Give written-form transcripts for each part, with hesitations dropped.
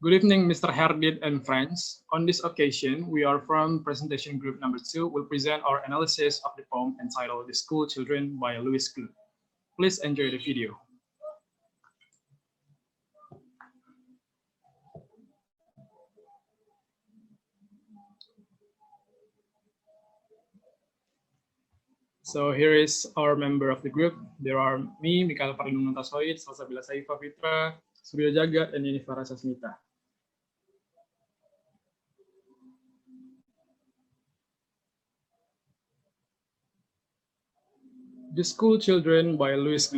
Good evening, Mr. Herdit and friends. On this occasion, we are from presentation group number 2 will present our analysis of the poem entitled The School Children by Louise. Please enjoy the video. So here is our member of the group. There are me, Mikhael Parlindungan Hutasoit, Salsabila Saifa, Fitria, Suryo, Djagad, and Yeni, Vara, Sasmita. The School Children by Louise.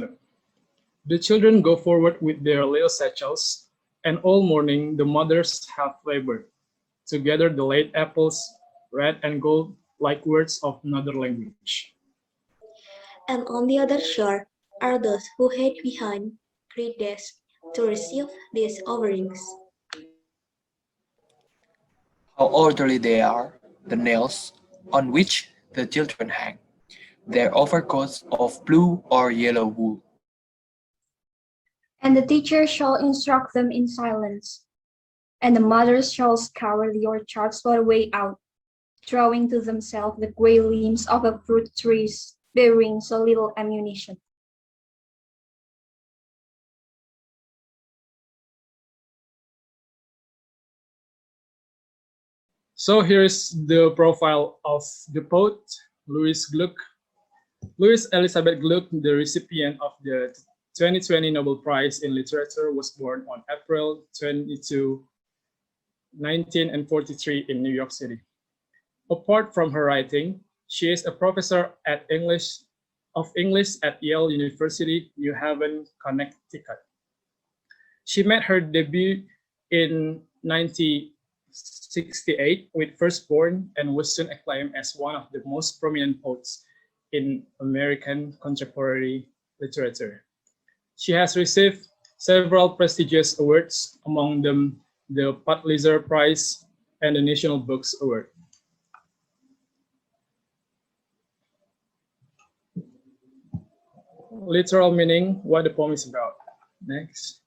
The children go forward with their little satchels, and all morning the mothers have labored to gather the late apples, red and gold, like words of another language. And on the other shore are those who hide behind great desks to receive these offerings. How orderly they are, the nails on which the children hang, their overcoats of blue or yellow wool. And the teacher shall instruct them in silence, and the mothers shall scour the orchards for the way out, drawing to themselves the grey limbs of the fruit trees, bearing so little ammunition. So here's the profile of the poet, Louise Glück. Louise Elizabeth Glück, the recipient of the 2020 Nobel Prize in Literature, was born on April 22, 1943 in New York City. Apart from her writing, she is a professor at English at Yale University, New Haven, Connecticut. She made her debut in 1968 with Firstborn and was soon acclaimed as one of the most prominent poets in American contemporary literature. She has received several prestigious awards, among them the Pulitzer Prize and the National Books Award. Literal meaning, what the poem is about. Next.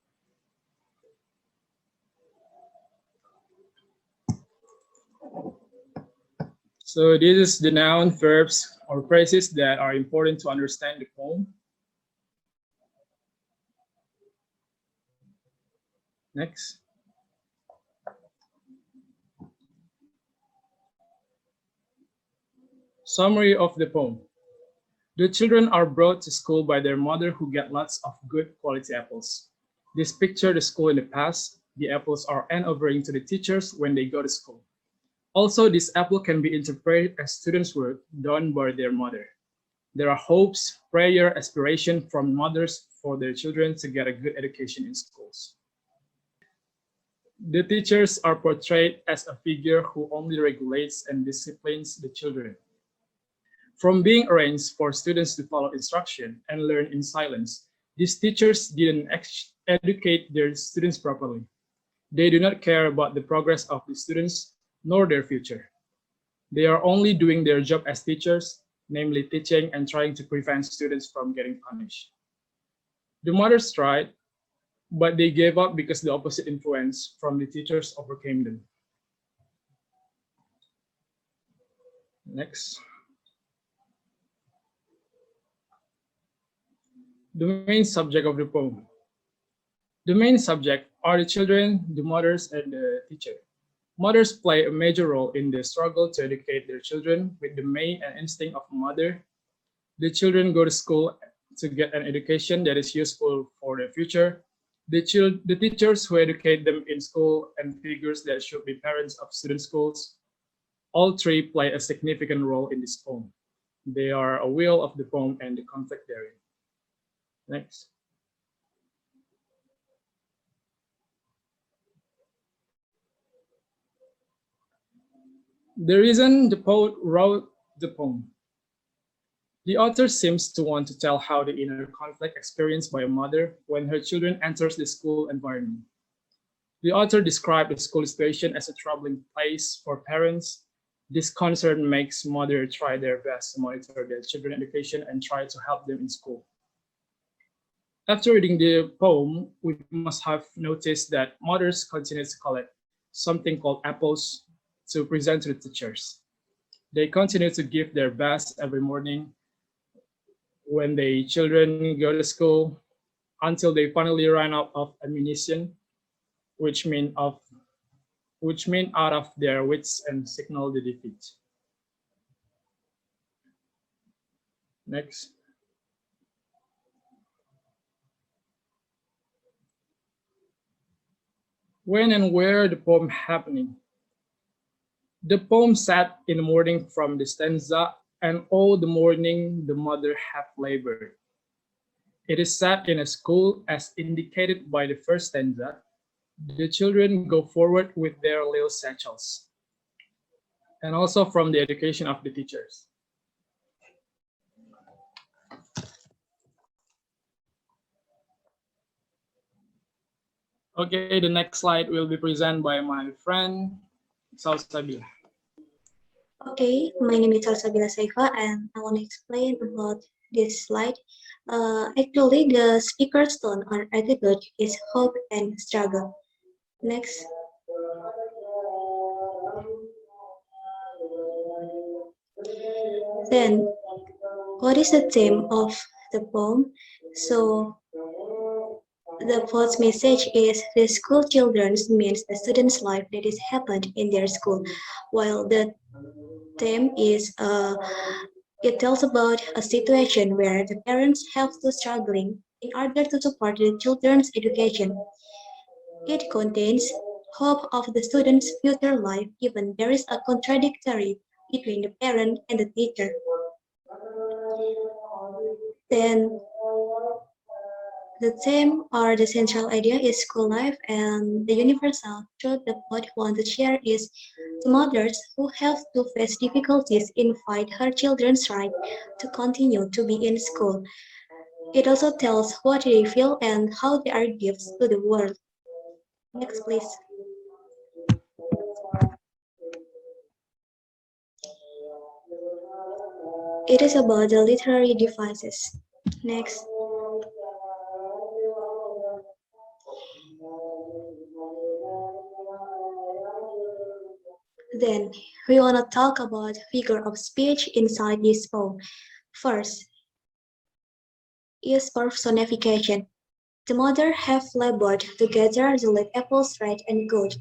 So this is the noun, verbs, or phrases that are important to understand the poem. Next. Summary of the poem. The children are brought to school by their mother who get lots of good quality apples. This picture the school in the past. The apples are an offering to the teachers when they go to school. Also, this apple can be interpreted as students' work done by their mother. There are hopes, prayer, aspiration from mothers for their children to get a good education in schools. The teachers are portrayed as a figure who only regulates and disciplines the children. From being arranged for students to follow instruction and learn in silence, these teachers didn't educate their students properly. They do not care about the progress of the students nor their future. They are only doing their job as teachers, namely teaching and trying to prevent students from getting punished. The mothers tried, but they gave up because the opposite influence from the teachers overcame them. Next. The main subject of the poem. The main subject are the children, the mothers, and the teacher. Mothers play a major role in the struggle to educate their children with the main and instinct of a mother. The children go to school to get an education that is useful for their future. The teachers who educate them in school and figures that should be parents of student schools. All three play a significant role in this poem. They are a wheel of the poem and the conflict therein. Next. The reason the poet wrote the poem. The author seems to want to tell how the inner conflict experienced by a mother when her children enters the school environment. The author described the school situation as a troubling place for parents. This concern makes mothers try their best to monitor their children's education and try to help them in school. After reading the poem, we must have noticed that mothers continue to collect something called apples to present to the teachers. They continue to give their best every morning when the children go to school until they finally run out of ammunition, which mean out of their wits and signal the defeat. Next. When and where the poem happening? The poem sat in the morning from the stanza, and all the morning the mother hath labored. It is sat in a school as indicated by the first stanza. The children go forward with their little satchels, and also from the education of the teachers. Okay, the next slide will be presented by my friend Salsabila. Okay, my name is Salsabila Saifa, and I want to explain about this slide. Actually, the speaker's tone or attitude is hope and struggle. Next. Then, what is the theme of the poem? So, the poet's message is the school children means the student's life that is happened in their school, while the theme is it tells about a situation where the parents have to struggling in order to support the children's education. It contains hope of the student's future life even there is a contradictory between the parent and the teacher. Then the theme or the central idea is school life, and the universal truth the poet wants to share is to mothers who have to face difficulties in fight her children's right to continue to be in school. It also tells what they feel and how they are gifts to the world. Next, please. It is about the literary devices. Next. Then we want to talk about figure of speech inside this poem. First is personification. The mother have labored to gather the late apples red and good.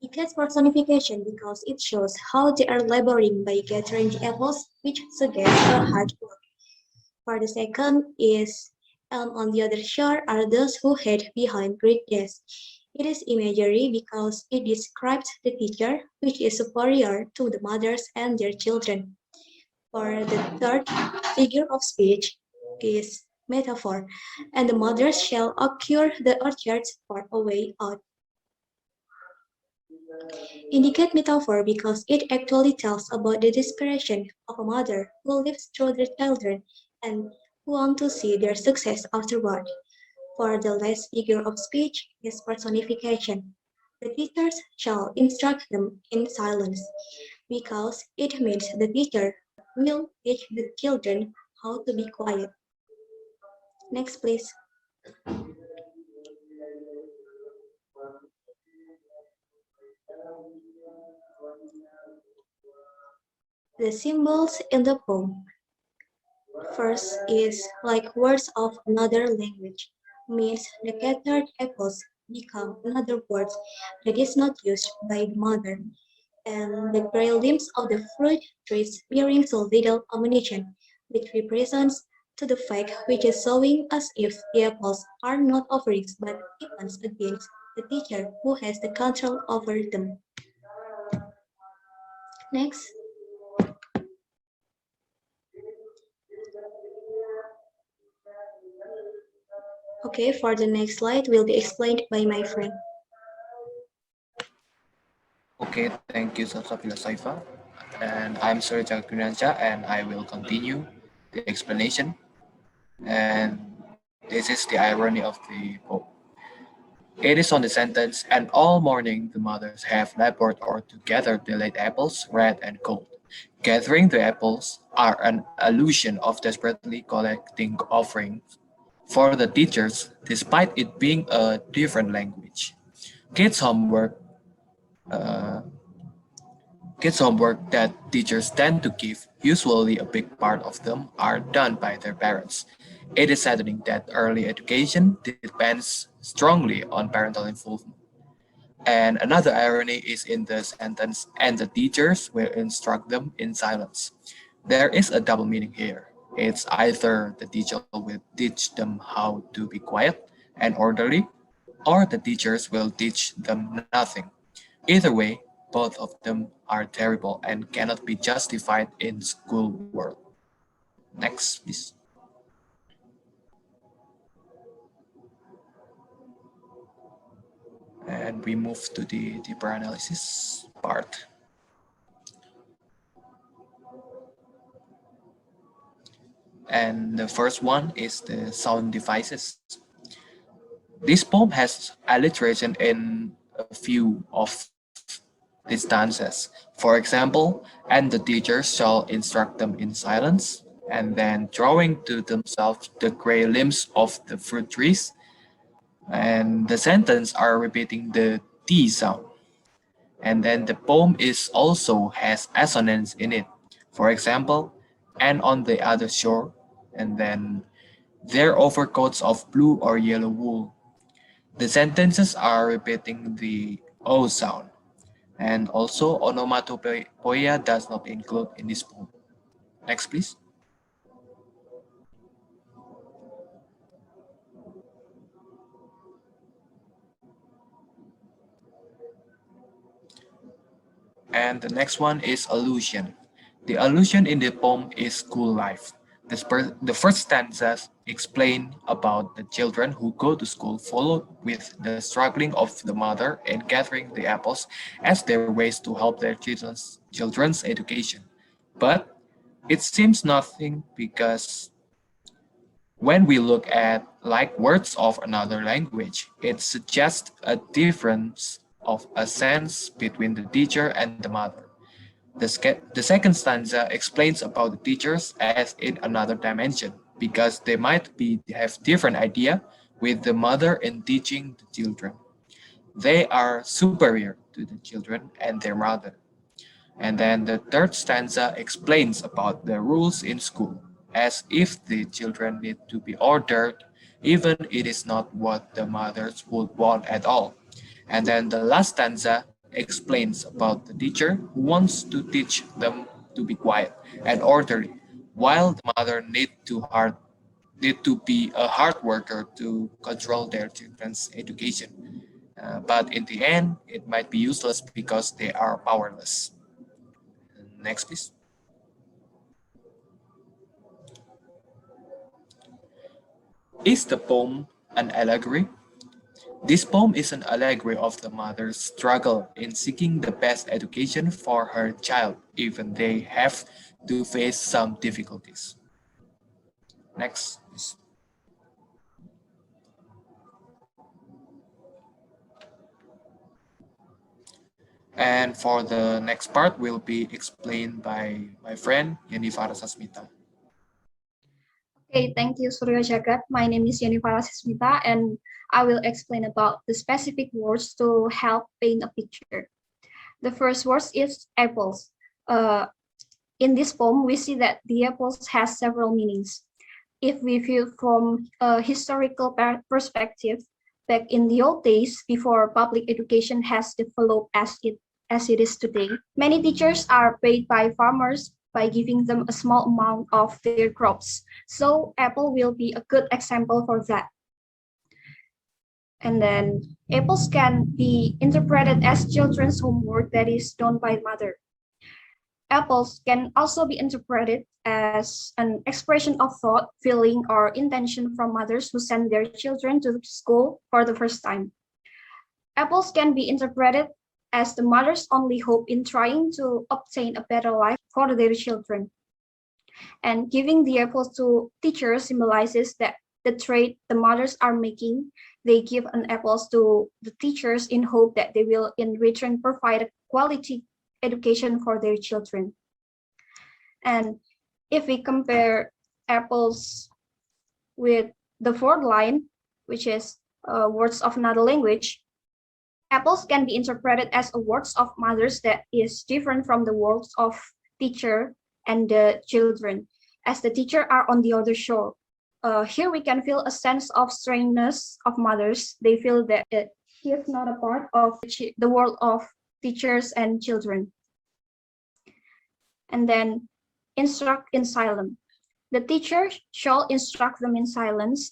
It gets personification because it shows how they are laboring by gathering the apples, which suggests a hard work. For the second is, and on the other shore are those who hide behind great desks. It is imagery because it describes the teacher, which is superior to the mothers and their children. For the third figure of speech is metaphor, and the mothers shall occur the orchards far away out. Indicate metaphor because it actually tells about the desperation of a mother who lives through their children and who want to see their success afterward. For the last figure of speech is personification. The teachers shall instruct them in silence because it means the teacher will teach the children how to be quiet. Next, please. The symbols in the poem. First is like words of another language, means the gathered apples become another word that is not used by the mother, and the gray limbs of the fruit trees bearing so little ammunition, which represents to the fact which is showing as if the apples are not offerings but weapons against the teacher who has the control over them. Next. Okay, for the next slide will be explained by my friend. Okay, thank you, Salsabila Saifa. And I'm Suryo Kurniansyah, and I will continue the explanation. And this is the irony of the poem. It is on the sentence, and all morning the mothers have labored or to gather the late apples, red and gold. Gathering the apples are an allusion of desperately collecting offerings For the teachers, despite it being a different language, kids' homework, uh, kids' homework that teachers tend to give, usually a big part of them are done by their parents. It is saddening that early education depends strongly on parental involvement. And another irony is in the sentence, and the teachers will instruct them in silence. There is a double meaning here. It's either the teacher will teach them how to be quiet and orderly, or the teachers will teach them nothing. Either way, both of them are terrible and cannot be justified in school world. Next, please. And we move to the deeper analysis part. And the first one is the sound devices. This poem has alliteration in a few of these stanzas. For example, and the teachers shall instruct them in silence, and then drawing to themselves the gray limbs of the fruit trees, and the sentence are repeating the T sound. And then the poem is also has assonance in it. For example, and on the other shore, and then their overcoats of blue or yellow wool. The sentences are repeating the O sound. And also onomatopoeia does not include in this poem. Next, please. And the next one is allusion. The allusion in the poem is school life. The first stanzas explain about the children who go to school, followed with the struggling of the mother in gathering the apples as their ways to help their children's education. But it seems nothing because when we look at like words of another language, it suggests a difference of a sense between the teacher and the mother. The second stanza explains about the teachers as in another dimension because they might have different idea with the mother in teaching the children. They are superior to the children and their mother. And then the third stanza explains about the rules in school, as if the children need to be ordered, even it is not what the mothers would want at all. And then the last stanza explains about the teacher who wants to teach them to be quiet and orderly, while the mother need to be a hard worker to control their children's education. But in the end, it might be useless because they are powerless. Next, please. Is the poem an allegory? This poem is an allegory of the mother's struggle in seeking the best education for her child, even they have to face some difficulties. Next, please. And for the next part will be explained by my friend Yeni Sasmita. Okay, thank you, Suryo Djagad. My name is Yeni Vara and I will explain about the specific words to help paint a picture. The first word is apples. In this poem, we see that the apples has several meanings. If we view from a historical perspective, back in the old days, before public education has developed as it is today, many teachers are paid by farmers by giving them a small amount of their crops. So apple will be a good example for that. And then apples can be interpreted as children's homework that is done by mother. Apples can also be interpreted as an expression of thought, feeling, or intention from mothers who send their children to school for the first time. Apples can be interpreted as the mother's only hope in trying to obtain a better life for their children. And giving the apples to teachers symbolizes that the trade the mothers are making, they give an apples to the teachers in hope that they will in return provide a quality education for their children. And if we compare apples with the fourth line, which is words of another language, apples can be interpreted as a words of mothers that is different from the words of teacher and the children, as the teacher are on the other shore. Here we can feel a sense of strangeness of mothers. They feel that she is not a part of the world of teachers and children. And then instruct in silence. The teacher shall instruct them in silence.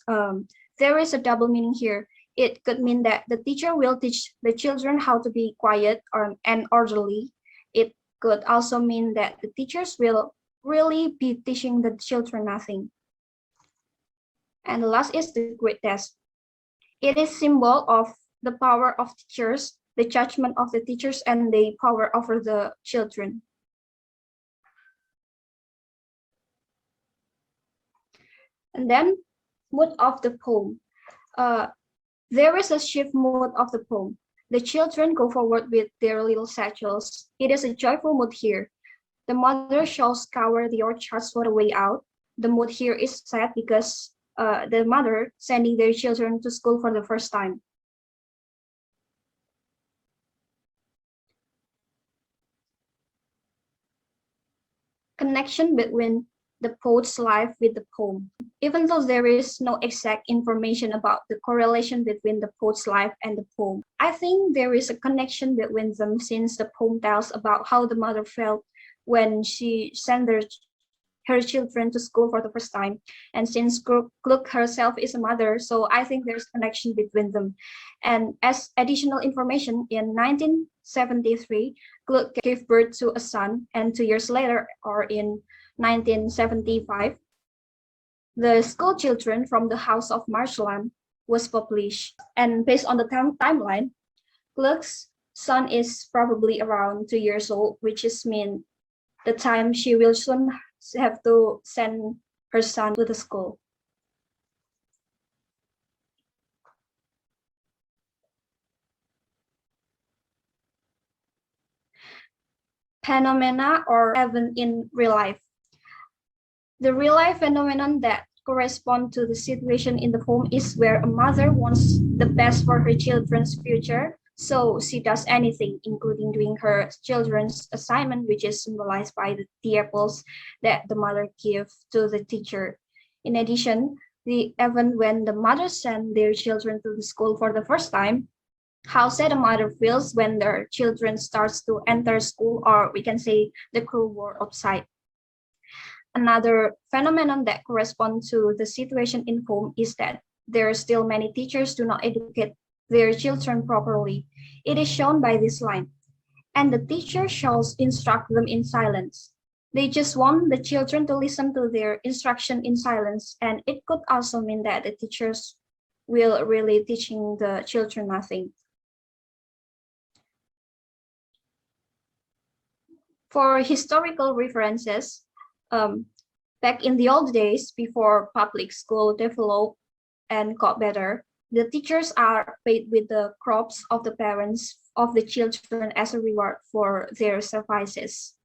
There is a double meaning here. It could mean that the teacher will teach the children how to be quiet and orderly. It could also mean that the teachers will really be teaching the children nothing. And the last is the great test. It is symbol of the power of teachers, the judgment of the teachers, and the power over the children. And then mood of the poem. There is a shift mood of the poem. The children go forward with their little satchels. It is a joyful mood here. The mother shall scour the orchards for the way out. The mood here is sad because the mother sending their children to school for the first time. Connection between the poet's life with the poem. Even though there is no exact information about the correlation between the poet's life and the poem, I think there is a connection between them since the poem tells about how the mother felt when she sent her children to school for the first time. And since Glück herself is a mother, so I think there's a connection between them. And as additional information, in 1973, Glück gave birth to a son, and 2 years later, or in 1975, the school children from the House of Marshland was published. And based on the timeline, Glück's son is probably around 2 years old, which is mean the time she will soon have to send her son to the school. Phenomena or event in real life. The real life phenomenon that correspond to the situation in the poem is where a mother wants the best for her children's future, so she does anything, including doing her children's assignment, which is symbolized by the apples that the mother gives to the teacher. In addition, the event when the mother send their children to the school for the first time, how sad a mother feels when their children starts to enter school, or we can say the cruel world outside. Another phenomenon that corresponds to the situation in home is that there are still many teachers do not educate their children properly. It is shown by this line, and the teacher shall instruct them in silence. They just want the children to listen to their instruction in silence, and it could also mean that the teachers will really teaching the children nothing. For historical references, back in the old days, before public school developed and got better, the teachers are paid with the crops of the parents of the children as a reward for their services.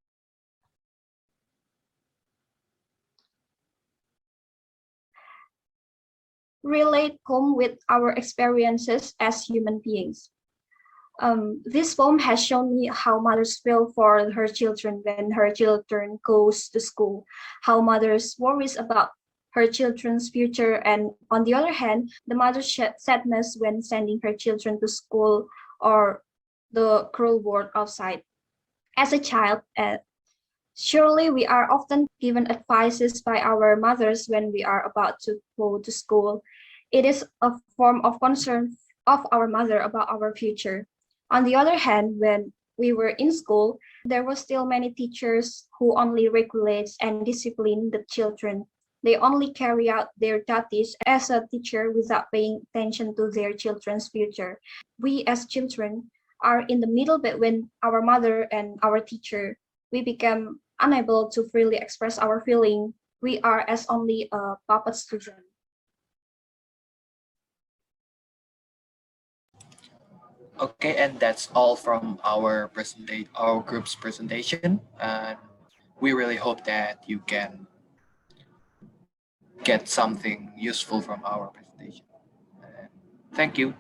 Relate poem with our experiences as human beings. This poem has shown me how mothers feel for her children when her children goes to school, how mothers worries about her children's future, and on the other hand, the mother's sadness when sending her children to school or the cruel world outside. As a child, surely we are often given advices by our mothers when we are about to go to school. It is a form of concern of our mother about our future. On the other hand, when we were in school, there were still many teachers who only regulates and discipline the children. They only carry out their duties as a teacher without paying attention to their children's future. We as children are in the middle between our mother and our teacher. We become unable to freely express our feeling. We are as only puppets to them. Okay, and that's all from our group's presentation. And we really hope that you can get something useful from our presentation. And thank you.